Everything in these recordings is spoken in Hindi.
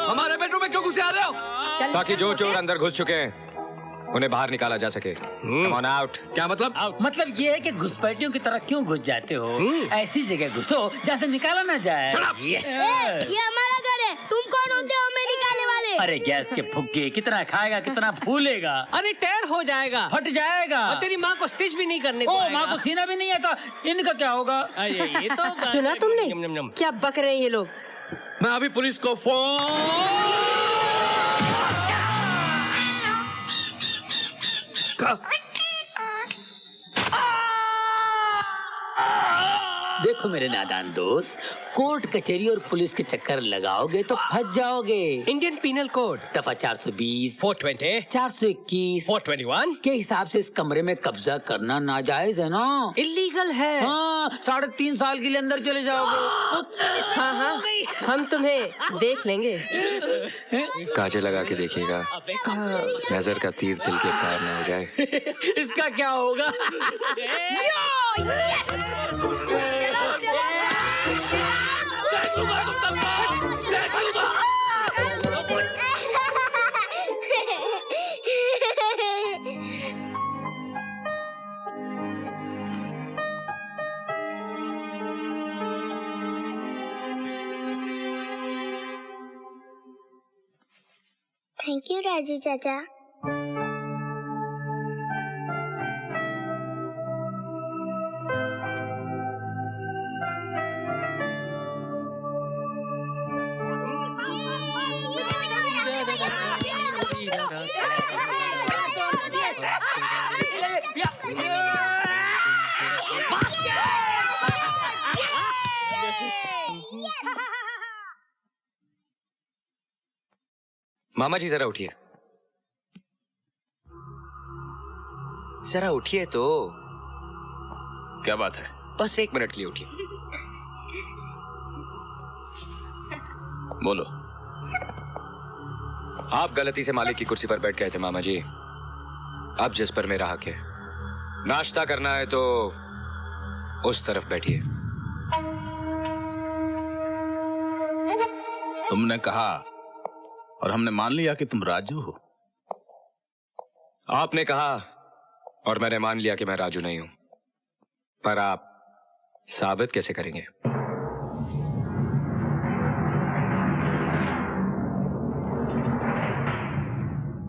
हमारे बेडरूम में क्यों घुसे आ रहे हो? ताकि जो चोर अंदर घुस चुके हैं उन्हें बाहर निकाला जा सके। Come on out। क्या मतलब? मतलब ये है कि घुसपैठियों की तरह क्यों घुस जाते हो? ऐसी जगह घुसो जहाँ से निकाला ना जाए। ये हमारा घर है, तुम कौन होते हो हमें निकालने वाले? अरे गैस के फुग्गे, कितना खाएगा कितना फूलेगा। अरे टेर हो जाएगा, फट जाएगा। और तेरी माँ को स्टिच भी नहीं करने को माँ को सीना भी नहीं आता, इनका क्या होगा? ये तो सुना तुमने क्या बक रहे हैं ये लोग? मैं अभी पुलिस को फोन। देखो मेरे नादान दोस्त, कोर्ट कचहरी और पुलिस के चक्कर लगाओगे तो फंस जाओगे। इंडियन पीनल कोड दफा 420, 420, 421, 421 के हिसाब से इस कमरे में कब्जा करना नाजायज है ना? इलीगल है। हाँ, 3.5 साल के लिए अंदर चले जाओगे। हाँ, हम तुम्हें देख लेंगे। काजे लगा के देखिएगा, नजर का तीर दिल के पार न हो जाए। इसका क्या होगा? थैंक यू राजू चाचा। मामा जी जरा उठिए, जरा उठिए तो। क्या बात है? बस 1 मिनट के लिए उठिए। बोलो। आप गलती से मालिक की कुर्सी पर बैठ गए थे मामा जी। अब जिस पर मेरा हक है, नाश्ता करना है तो उस तरफ बैठिए। तुमने कहा और हमने मान लिया कि तुम राजू हो। आपने कहा और मैंने मान लिया कि मैं राजू नहीं हूं, पर आप साबित कैसे करेंगे?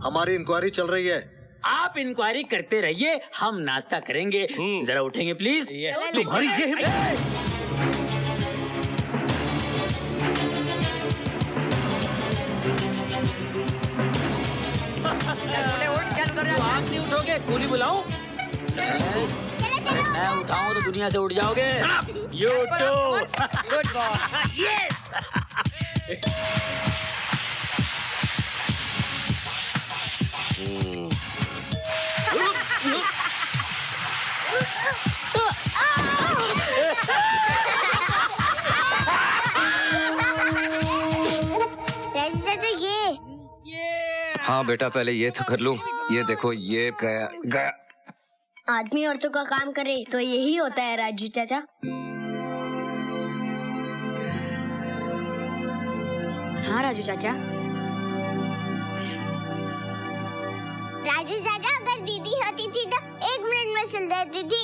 हमारी इंक्वायरी चल रही है। आप इंक्वायरी करते रहिए, हम नाश्ता करेंगे। जरा उठेंगे प्लीज। तुम्हारी ये आप नहीं उठोगे, कूली बुलाऊं? मैं उठाऊं तो दुनिया से उठ जाओगे। You too. Good boy. Yes. Raju चाचा ये हाँ बेटा, पहले ये तो कर लूं। ये देखो, ये गया गया। आदमी औरतों का काम करे तो यही होता है राजू चाचा। हाँ राजू चाचा। राजू चाचा, अगर दीदी होती थी तो 1 मिनट में सिल देती थी।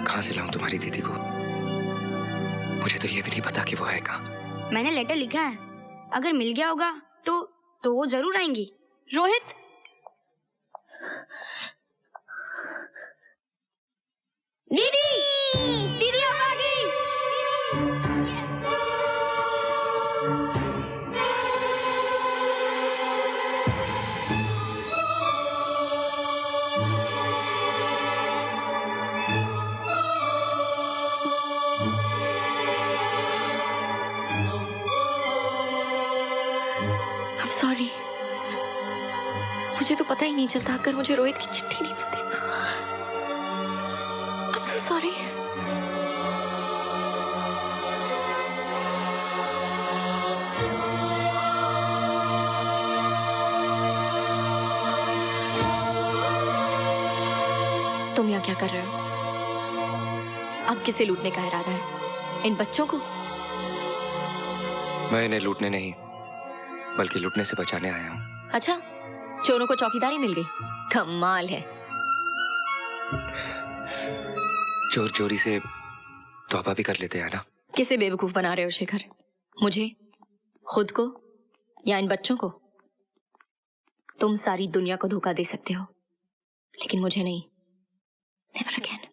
कहाँ से लाऊं तुम्हारी दीदी को? मुझे तो ये भी नहीं पता कि वो है कहाँ। मैंने लेटर लिखा है, अगर मिल गया होगा तो वो जरूर आएंगी। रोहित, दीदी दीदी आ गई। सॉरी, मुझे तो पता ही नहीं चलता अगर मुझे रोहित की चिट्ठी नहीं मिलती। I'm so sorry। तुम यहाँ क्या कर रहे हो? अब किसे लूटने का इरादा है? इन बच्चों को? मैं इन्हें लूटने नहीं बल्कि लूटने से बचाने आया हूँ। अच्छा, चोरों को चौकीदारी मिल गई, कमाल है। चोर चोरी से तौबा भी कर लेते हैं ना। किसे बेवकूफ बना रहे हो शेखर? मुझे, खुद को या इन बच्चों को? तुम सारी दुनिया को धोखा दे सकते हो लेकिन मुझे नहीं। Never again.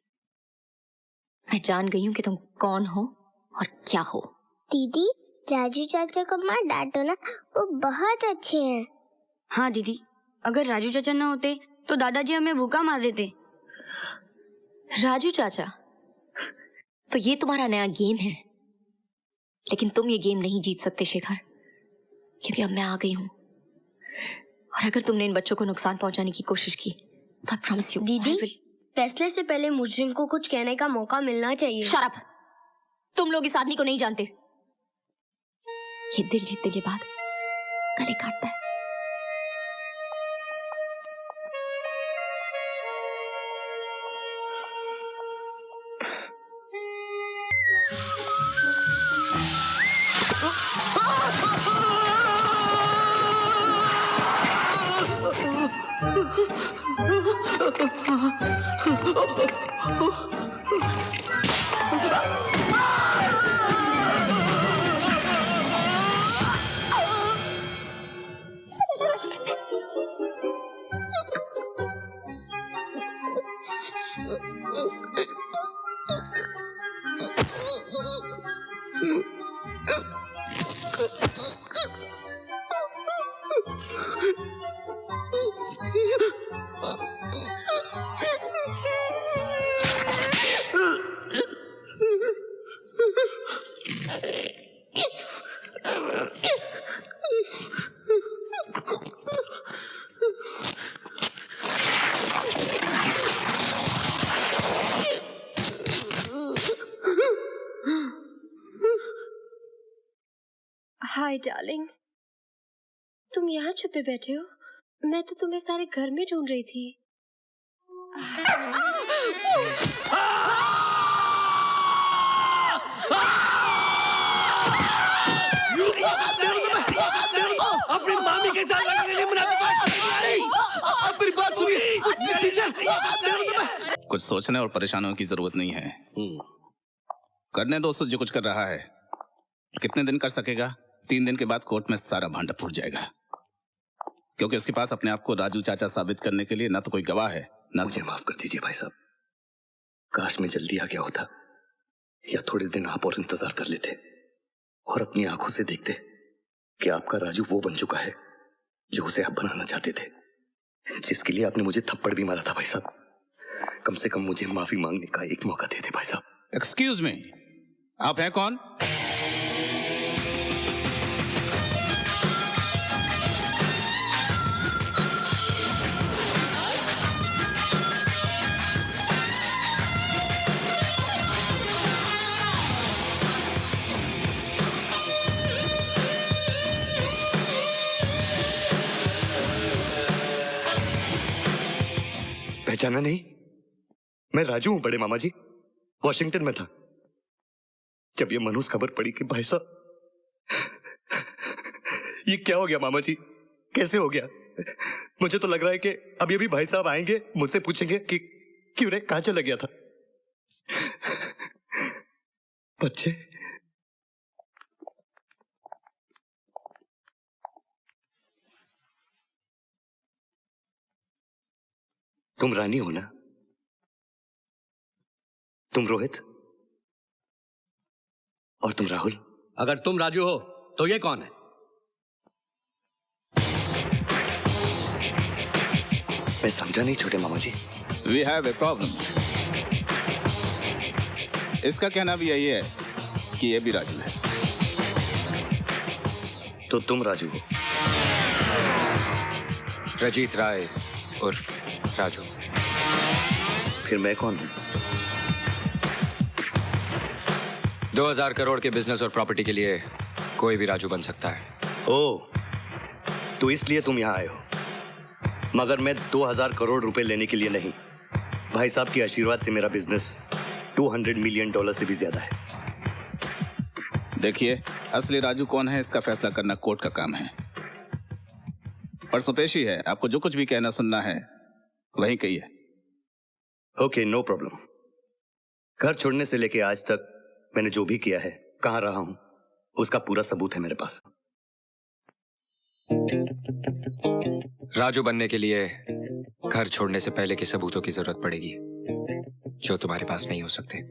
मैं जान गई हूं कि तुम कौन हो और क्या हो। दीदी, राजू चाचा को मत डांटो ना, वो बहुत अच्छे हैं। हाँ दीदी, अगर राजू चाचा न होते तो दादाजी हमें भूखा मार देते। राजू चाचा? तो ये तुम्हारा नया गेम है, लेकिन तुम ये गेम नहीं जीत सकते शेखर, क्योंकि अब मैं आ गई हूं। और अगर तुमने इन बच्चों को नुकसान पहुंचाने की कोशिश की तो आई प्रॉमिस यू दीदी, फैसले से पहले मुजरिम को कुछ कहने का मौका मिलना चाहिए। Shut up. तुम लोग इस आदमी को नहीं जानते। ये दिल जीतने के बाद गले काटता है। हाय डार्लिंग, तुम यहाँ छुपे बैठे हो? मैं तो तुम्हें सारे घर में ढूंढ रही थी। अपनी मामी के साथ लड़ने के लिए अपनी बात सुनिए। कुछ सोचने और परेशान होने की जरूरत नहीं है। करने दो उससे जो कुछ कर रहा है। कितने दिन कर सकेगा? 3 दिन के बाद कोर्ट में सारा भांडा फूट जाएगा, क्योंकि उसके पास अपने आप को राजू चाचा साबित करने के लिए ना तो कोई गवाह है ना। मुझे माफ कर दीजिए भाई साहब, काश मैं जल्दी आ गया होता, या थोड़े दिन आप और इंतजार कर लेते और अपनी आंखों से देखते कि आपका राजू वो बन चुका है जो उसे आप बनाना चाहते थे, जिसके लिए आपने मुझे थप्पड़ भी मारा था। भाई साहब, कम से कम मुझे माफी मांगने का एक मौका दे दे भाई साहब। एक्सक्यूज मी, आप हैं कौन? पहचाना नहीं? मैं राजू हूं बड़े मामा जी, वॉशिंगटन में था जब ये मनहूस खबर पड़ी कि भाई साहब ये क्या हो गया मामा जी, कैसे हो गया? मुझे तो लग रहा है कि अभी अभी भाई साहब आएंगे, मुझसे पूछेंगे कि क्यों रे, कहां चला गया था? बच्चे, तुम रानी हो ना? तुम रोहित और तुम राहुल। अगर तुम राजू हो तो ये कौन है? मैं समझा नहीं छोटे मामा जी। We have a problem. इसका कहना भी यही है कि ये भी राजू है। तो तुम राजू हो? रजीत राय उर्फ राजू। फिर मैं कौन हूं? 2000 करोड़ के बिजनेस और प्रॉपर्टी के लिए कोई भी राजू बन सकता है। ओह, तो इसलिए तुम यहां आए हो। मगर मैं 2000 करोड़ रुपए लेने के लिए नहीं, भाई साहब के आशीर्वाद से मेरा बिजनेस $200 मिलियन से भी ज्यादा है। देखिए, असली राजू कौन है इसका फैसला करना कोर्ट का काम है। परसों पेशी है, आपको जो कुछ भी कहना सुनना है वही कहिए। Okay, no problem. घर छोड़ने से लेके आज तक मैंने जो भी किया है, कहां रहा हूं, उसका पूरा सबूत है मेरे पास। राजू बनने के लिए घर छोड़ने से पहले के सबूतों की जरूरत पड़ेगी, जो तुम्हारे पास नहीं हो सकते।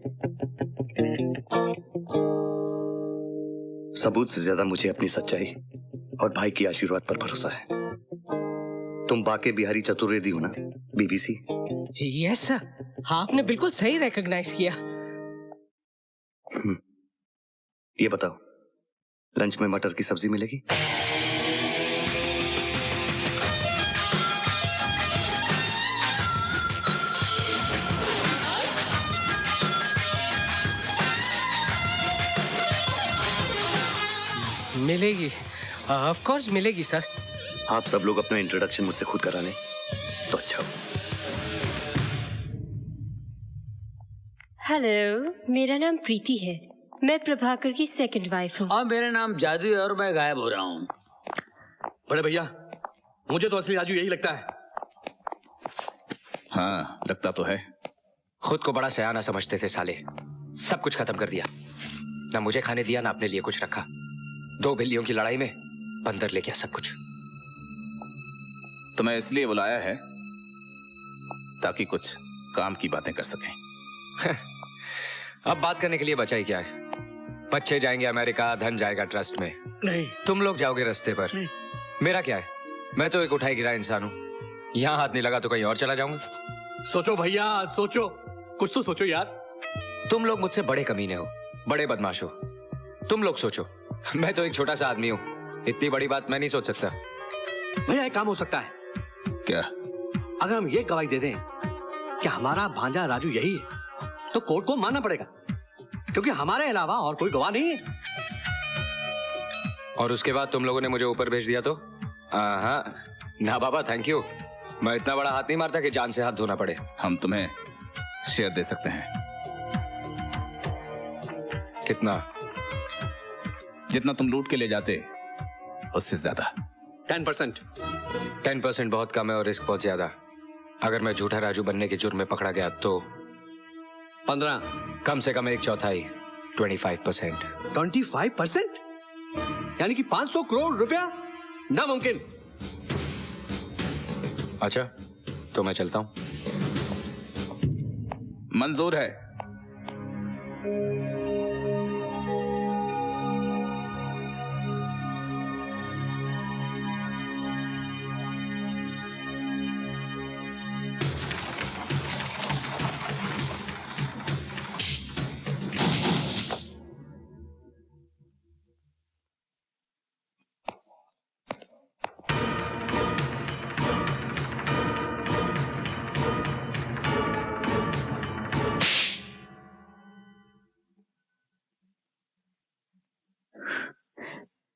सबूत से ज्यादा मुझे अपनी सच्चाई और भाई की आशीर्वाद पर भरोसा है। तुम बाके बिहारी चतुर्वेदी हो ना, बीबीसी? यस सर, आपने बिल्कुल सही रिकॉग्नाइज किया। ये बताओ, लंच में मटर की सब्जी मिलेगी? मिलेगी, ऑफ कोर्स मिलेगी सर। आप सब लोग अपना इंट्रोडक्शन मुझसे खुद करा लें तो अच्छा हो। हेलो, मेरा नाम प्रीति है। मैं प्रभाकर की सेकंड वाइफ हूँ। और मेरा नाम जादू है और मैं गायब हो रहा हूँ। बड़े भैया, मुझे तो असली राजू यही लगता है। हाँ, लगता तो है। खुद को बड़ा सयाना समझते थे साले, सब कुछ खत्म कर दिया। ना मुझे खाने दिया, ना अपने लिए कुछ रखा। 2 बिल्लियों की लड़ाई में बंदर ले गया सब कुछ। तुम्हें इसलिए बुलाया है ताकि कुछ काम की बातें कर सकें। अब बात करने के लिए बचा ही क्या है? बच्चे जाएंगे अमेरिका, धन जाएगा ट्रस्ट में। नहीं, तुम लोग जाओगे रास्ते पर। नहीं। मेरा क्या है? मैं तो एक उठाई गिरा इंसान हूँ। यहाँ हाथ नहीं लगा तो कहीं और चला जाऊंगा। सोचो भैया, सोचो, कुछ तो सोचो यार। तुम लोग मुझसे बड़े कमीने हो, बड़े बदमाश हो। तुम लोग सोचो, मैं तो एक छोटा सा आदमी हूँ। इतनी बड़ी बात मैं नहीं सोच सकता। भैया एक काम हो सकता है। क्या? अगर हम ये गवाही दे दें कि हमारा भांजा राजू यही है, तो कोर्ट को मानना पड़ेगा, क्योंकि हमारे अलावा और कोई गवाह नहीं है। और उसके बाद तुम लोगों ने मुझे ऊपर भेज दिया तो? हाँ ना बाबा, थैंक यू। मैं इतना बड़ा हाथ नहीं मारता कि जान से हाथ धोना पड़े। हम तुम्हें शेयर दे सकते हैं। कितना? जितना तुम लूट के ले जाते उससे ज्यादा। 10%। 10% बहुत कम है और रिस्क बहुत ज्यादा। अगर मैं झूठा राजू बनने के जुर्म में पकड़ा गया तो 15। कम से कम 1/4, 25%। 25%? यानी कि 500 करोड़ रुपया? नामुमकिन। अच्छा, तो मैं चलता हूं। मंजूर है।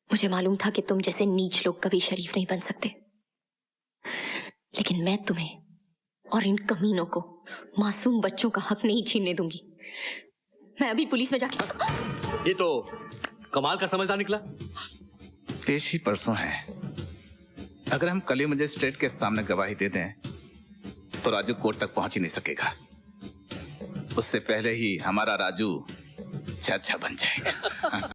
मुझे मालूम था कि तुम जैसे नीच लोग कभी शरीफ नहीं बन सकते, लेकिन मैं तुम्हें और इन कमीनों को मासूम बच्चों का हक नहीं छीनने दूंगी। मैं अभी पुलिस में जाके। ये तो कमाल का समझदार निकला। पेशी परसों है। अगर हम कल ही मजिस्ट्रेट के सामने गवाही दे दें तो राजू कोर्ट तक पहुंच ही नहीं सकेगा। उससे पहले ही हमारा राजू छा बन जाएगा।